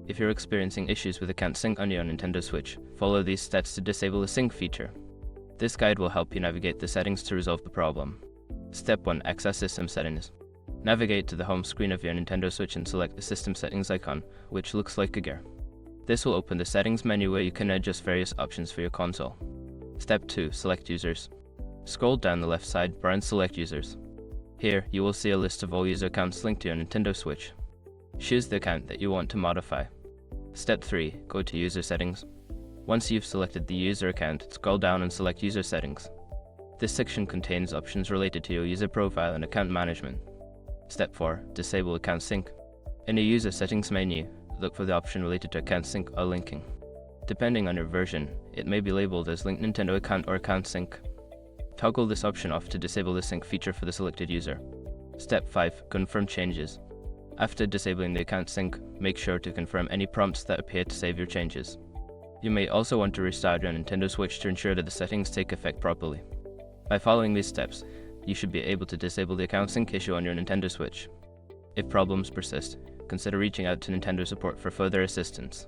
If you're experiencing issues with Account Sync on your Nintendo Switch, follow these steps to disable the sync feature. This guide will help you navigate the settings to resolve the problem. Step 1. Access System Settings. Navigate to the home screen of your Nintendo Switch and select the System Settings icon, which looks like a gear. This will open the Settings menu where you can adjust various options for your console. Step 2. Select Users. Scroll down the left sidebar and select Users. Here, you will see a list of all user accounts linked to your Nintendo Switch. Choose the account that you want to modify. Step 3. Go to User Settings. Once you've selected the user account, scroll down and select User Settings. This section contains options related to your user profile and account management. Step 4. Disable Account Sync. In the User Settings menu, look for the option related to Account Sync or linking. Depending on your version, it may be labeled as Linked Nintendo Account or Account Sync. Toggle this option off to disable the sync feature for the selected user. Step 5. Confirm changes. After disabling the account sync, make sure to confirm any prompts that appear to save your changes. You may also want to restart your Nintendo Switch to ensure that the settings take effect properly. By following these steps, you should be able to disable the account sync issue on your Nintendo Switch. If problems persist, consider reaching out to Nintendo support for further assistance.